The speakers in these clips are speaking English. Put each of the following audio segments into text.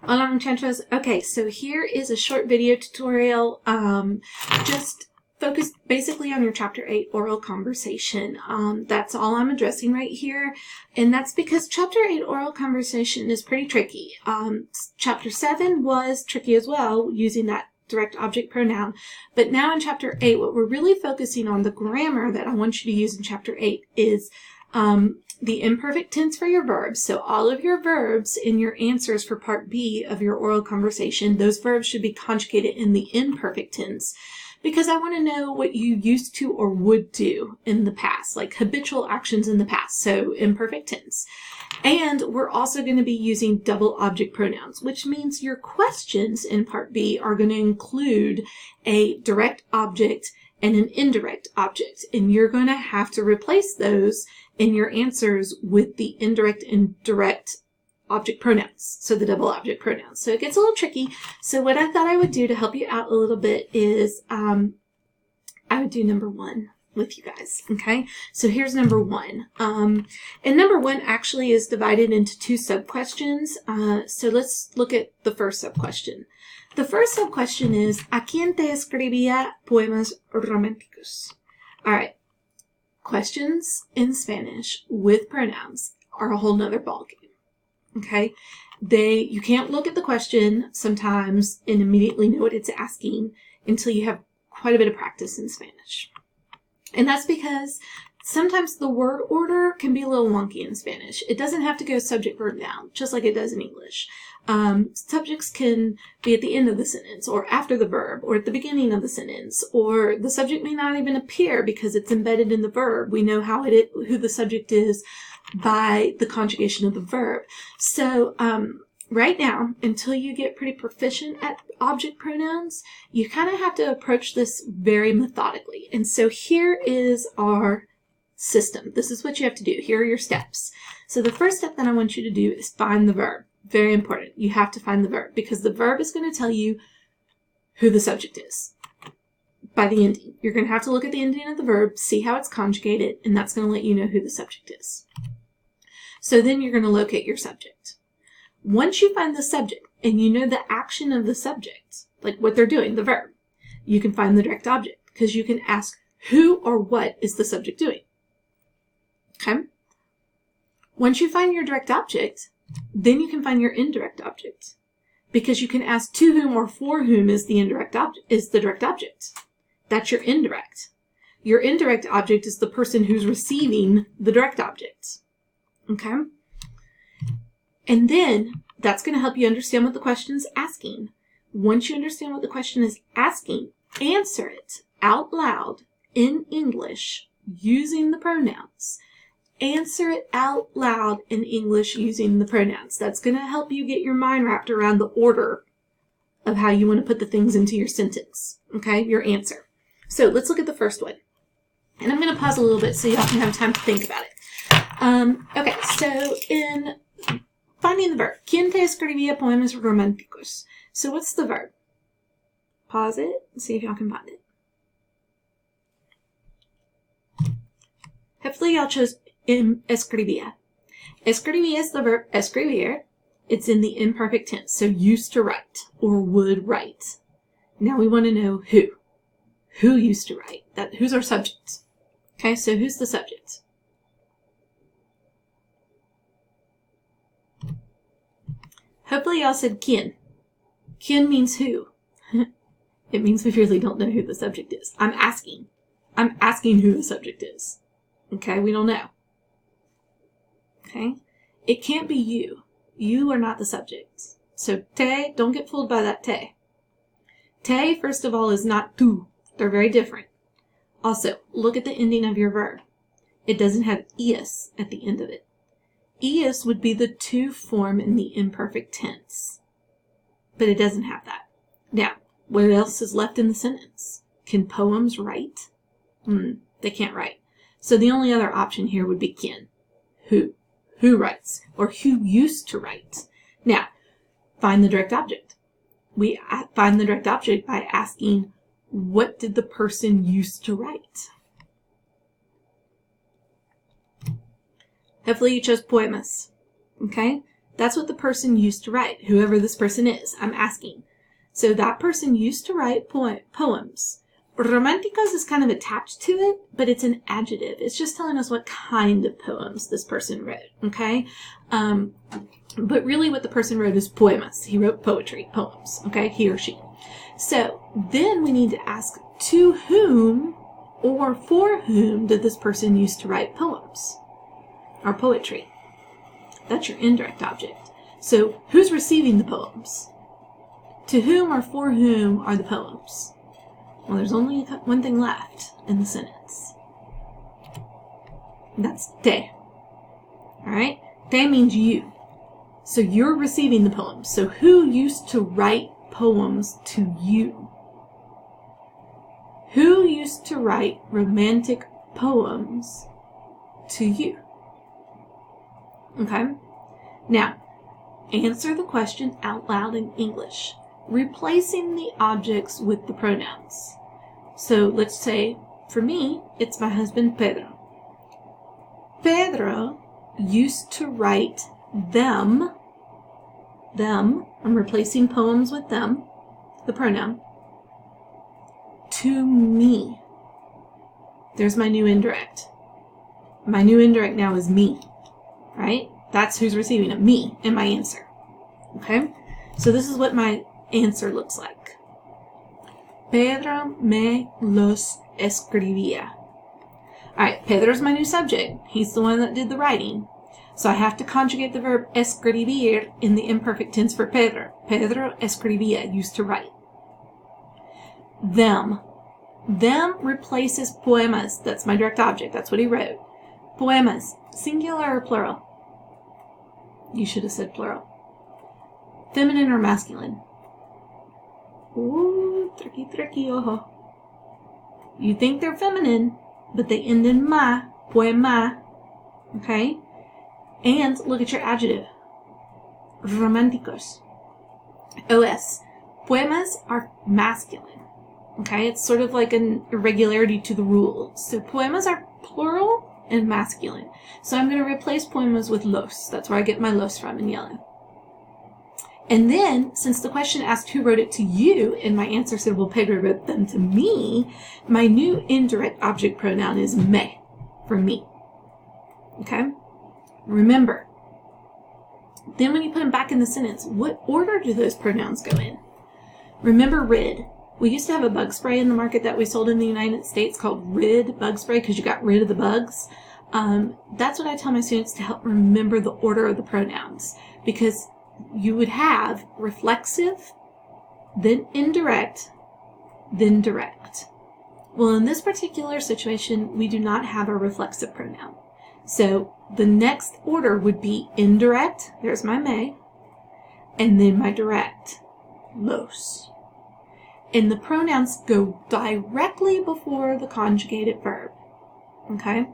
Hola muchachos. Okay, so here is a short video tutorial, just focused basically on your Chapter 8 oral conversation. That's all I'm addressing right here, and that's because Chapter 8 oral conversation is pretty tricky. Chapter 7 was tricky as well, using that direct object pronoun, but now in Chapter 8, what we're really focusing on, the grammar that I want you to use in Chapter 8 is the imperfect tense for your verbs. So all of your verbs in your answers for Part B of your oral conversation, those verbs should be conjugated in the imperfect tense, because I want to know what you used to or would do in the past, like habitual actions in the past, so imperfect tense. And we're also going to be using double object pronouns, which means your questions in Part B are going to include a direct object and an indirect object, and you're going to have to replace those in your answers with the indirect and direct object pronouns, so the double object pronouns. So it gets a little tricky. So what I thought I would do to help you out a little bit is I would do number 1 with you guys, okay? So here's number 1. And number 1 actually is divided into 2 sub-questions. So let's look at the first sub-question. The first sub-question is, ¿A quién te escribía poemas románticos? All right. Questions in Spanish with pronouns are a whole nother ballgame, okay? You can't look at the question sometimes and immediately know what it's asking until you have quite a bit of practice in Spanish. And that's because sometimes the word order can be a little wonky in Spanish. It doesn't have to go subject, verb, noun, just like it does in English. Subjects can be at the end of the sentence, or after the verb, or at the beginning of the sentence, or the subject may not even appear because it's embedded in the verb. We know who the subject is by the conjugation of the verb. So right now, until you get pretty proficient at object pronouns, you kind of have to approach this very methodically. And so here is our system. This is what you have to do. Here are your steps. So the first step that I want you to do is find the verb. Very important. You have to find the verb, because the verb is going to tell you who the subject is by the ending. You're going to have to look at the ending of the verb, see how it's conjugated, and that's going to let you know who the subject is. So then you're going to locate your subject. Once you find the subject and you know the action of the subject, like what they're doing, the verb, you can find the direct object, because you can ask who or what is the subject doing. Okay? Once you find your direct object, then you can find your indirect object, because you can ask to whom or for whom is the direct object. That's your indirect. Your indirect object is the person who's receiving the direct object. Okay? And then that's going to help you understand what the question is asking. Once you understand what the question is asking, answer it out loud in English using the pronouns. Answer it out loud in English using the pronouns. That's going to help you get your mind wrapped around the order of how you want to put the things into your sentence, okay, your answer. So let's look at the first one. And I'm going to pause a little bit so y'all can have time to think about it. Okay, so in finding the verb, ¿Quién te escribía poemas románticos? So what's the verb? Pause it and see if y'all can find it. Hopefully y'all chose escribía. Escribía is the verb escribir. It's in the imperfect tense, so used to write or would write. Now we want to know who. Who used to write? Who's our subject? Okay, so who's the subject? Hopefully y'all said quién. Quién means who. It means we really don't know who the subject is. I'm asking who the subject is. Okay, we don't know. Okay? It can't be you. You are not the subject. So te, don't get fooled by that te. Te, first of all, is not tu. They're very different. Also, look at the ending of your verb. It doesn't have ius at the end of it. Ius would be the to form in the imperfect tense. But it doesn't have that. Now, what else is left in the sentence? Can poems write? They can't write. So the only other option here would be quién. Who writes, or who used to write. Now, find the direct object. We find the direct object by asking, what did the person used to write? Hopefully you chose poemas. Okay? That's what the person used to write, whoever this person is, I'm asking. So that person used to write poems. Románticos is kind of attached to it, but it's an adjective. It's just telling us what kind of poems this person wrote, okay? But really what the person wrote is poemas. He wrote poetry, poems, okay? He or she. So then we need to ask, to whom or for whom did this person used to write poems or poetry? That's your indirect object. So who's receiving the poems? To whom or for whom are the poems? Well, there's only one thing left in the sentence. That's te. Alright? Te means you. So you're receiving the poems. So who used to write poems to you? Who used to write romantic poems to you? Okay? Now, answer the question out loud in English, replacing the objects with the pronouns. So let's say, for me, it's my husband Pedro. Pedro used to write them, I'm replacing poems with them, the pronoun, to me. There's my new indirect. My new indirect now is me, right? That's who's receiving it, me, in my answer. Okay? So this is what my answer looks like. Pedro me los escribía. Alright, Pedro's my new subject. He's the one that did the writing. So I have to conjugate the verb escribir in the imperfect tense for Pedro. Pedro escribía, used to write. Them. Them replaces poemas. That's my direct object. That's what he wrote. Poemas. Singular or plural? You should have said plural. Feminine or masculine? Ooh, tricky, ojo. You think they're feminine, but they end in ma, poema, okay? And look at your adjective. Románticos. OS. Poemas are masculine, okay? It's sort of like an irregularity to the rule. So poemas are plural and masculine. So I'm going to replace poemas with los. That's where I get my los from in yellow. And then, since the question asked who wrote it to you, and my answer said, well, Pedro wrote them to me, my new indirect object pronoun is me, for me. Okay? Remember. Then when you put them back in the sentence, what order do those pronouns go in? Remember rid. We used to have a bug spray in the market that we sold in the United States called Rid bug spray because you got rid of the bugs. That's what I tell my students to help remember the order of the pronouns, because you would have reflexive, then indirect, then direct. Well, in this particular situation, we do not have a reflexive pronoun. So the next order would be indirect, there's my me, and then my direct, los. And the pronouns go directly before the conjugated verb, okay?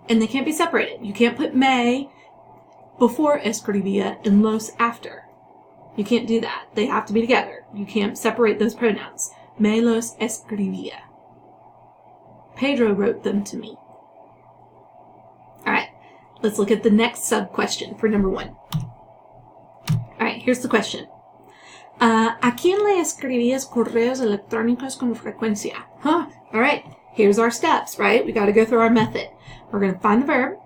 And they can't be separated. You can't put me before escribía and los after. You can't do that. They have to be together. You can't separate those pronouns. Me los escribía. Pedro wrote them to me. Alright, let's look at the next sub-question for number 1. Alright, here's the question. ¿A quién le escribías correos electrónicos con frecuencia? Alright, here's our steps, right? We got to go through our method. We're going to find the verb.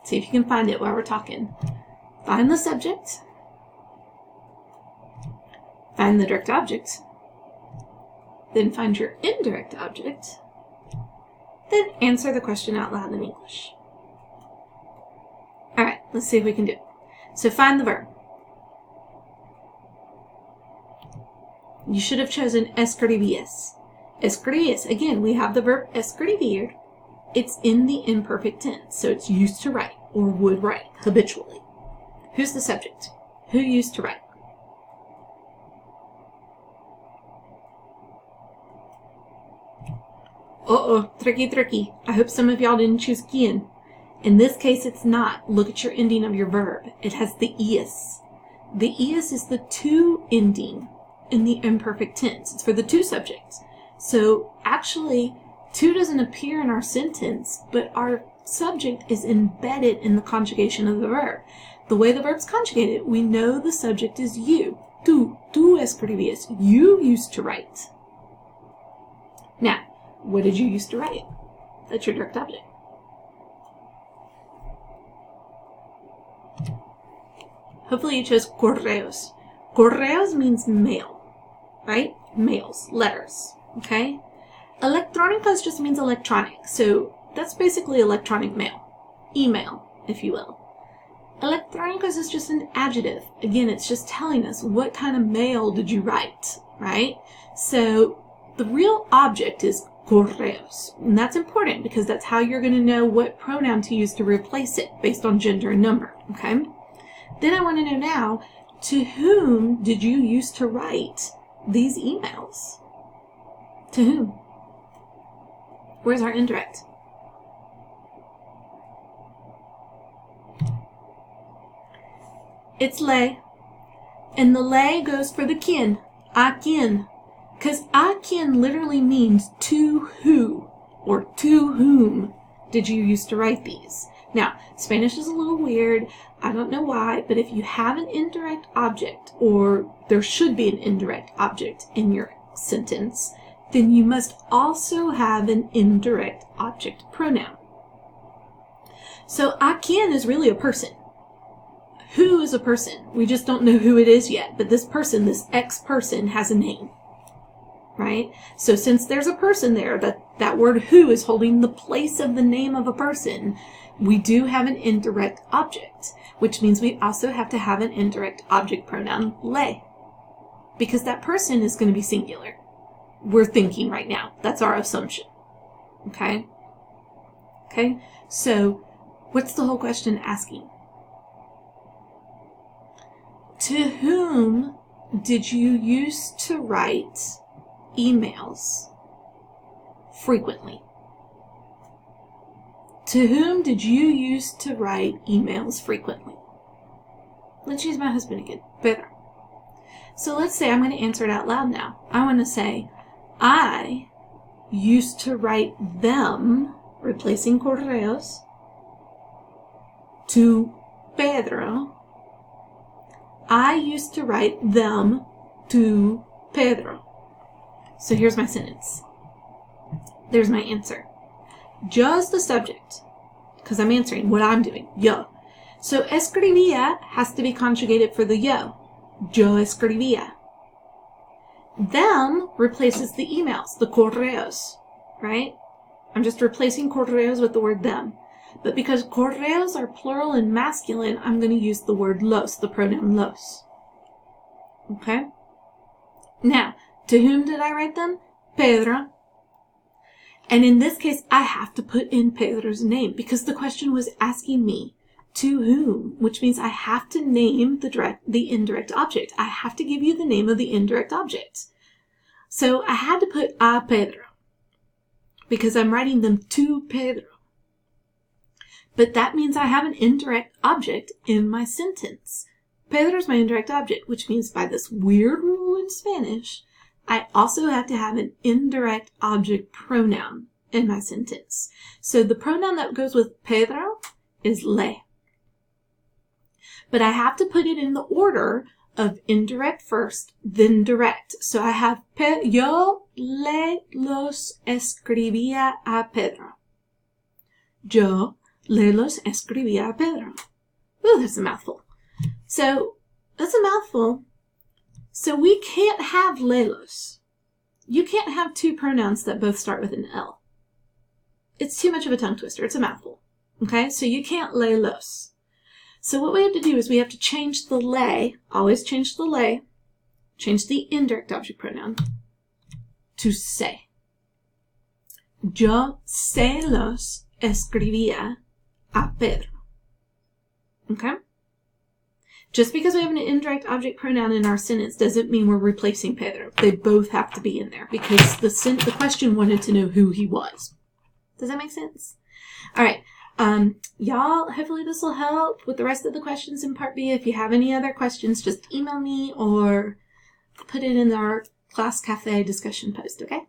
See if you can find it while we're talking. Find the subject. Find the direct object. Then find your indirect object. Then answer the question out loud in English. Alright, let's see if we can do it. So find the verb. You should have chosen escribías. Escribías. Again, we have the verb escribir. It's in the imperfect tense, so it's used to write, or would write, habitually. Who's the subject? Who used to write? Uh-oh, tricky. I hope some of y'all didn't choose quién. In this case, it's not. Look at your ending of your verb. It has the ias. The ias is the to ending in the imperfect tense. It's for the to subjects. So, actually, to doesn't appear in our sentence, but our subject is embedded in the conjugation of the verb. the way the verb's conjugated, we know the subject is you. Tú escribías. You used to write. Now, what did you used to write? That's your direct object. Hopefully you chose correos. Correos means mail, right? Mails, letters, okay? Electrónicos just means electronic, so that's basically electronic mail. Email, if you will. Electrónicos is just an adjective. Again, it's just telling us what kind of mail did you write, right? So the real object is correos, and that's important because that's how you're going to know what pronoun to use to replace it based on gender and number, okay? Then I want to know now, to whom did you used to write these emails? To whom? Where's our indirect? It's le. And the le goes for the quién, a quién. Because a quién literally means to who, or to whom did you used to write these? Now, Spanish is a little weird. I don't know why, but if you have an indirect object, or there should be an indirect object in your sentence, then you must also have an indirect object pronoun. So, a quién is really a person. Who is a person? We just don't know who it is yet, but this person, this X person, has a name, right? So since there's a person there, that word who is holding the place of the name of a person, we do have an indirect object, which means we also have to have an indirect object pronoun, le, because that person is going to be singular. We're thinking right now. That's our assumption. Okay? Okay? So, what's the whole question asking? To whom did you used to write emails frequently? To whom did you used to write emails frequently? Let's use my husband again, Pedro. So let's say I'm going to answer it out loud now. I want to say, I used to write them, replacing correos, to Pedro. I used to write them to Pedro. So here's my sentence. There's my answer. Yo is the subject, because I'm answering what I'm doing, yo. So escribía has to be conjugated for the yo. Yo escribía. Them replaces the emails, the correos, right? I'm just replacing correos with the word them. But because correos are plural and masculine, I'm going to use the word los, the pronoun los. Okay? Now, to whom did I write them? Pedro. And in this case, I have to put in Pedro's name because the question was asking me to whom, which means I have to name the indirect object. I have to give you the name of the indirect object. So I had to put a Pedro because I'm writing them to Pedro. But that means I have an indirect object in my sentence. Pedro's my indirect object, which means by this weird rule in Spanish, I also have to have an indirect object pronoun in my sentence. So the pronoun that goes with Pedro is le. But I have to put it in the order of indirect first, then direct. So I have yo le los escribía a Pedro. Yo le los escribía a Pedro. Ooh, that's a mouthful. So, that's a mouthful. So we can't have lelos. You can't have two pronouns that both start with an L. It's too much of a tongue twister. It's a mouthful. Okay? So you can't lelos. So what we have to do is we have to change the le, always change the le, change the indirect object pronoun to se. Yo se los escribía a Pedro. Okay? Just because we have an indirect object pronoun in our sentence doesn't mean we're replacing Pedro. They both have to be in there because the question wanted to know who he was. Does that make sense? All right. Y'all, hopefully this will help with the rest of the questions in Part B. If you have any other questions, just email me or put it in our Class Cafe discussion post, okay?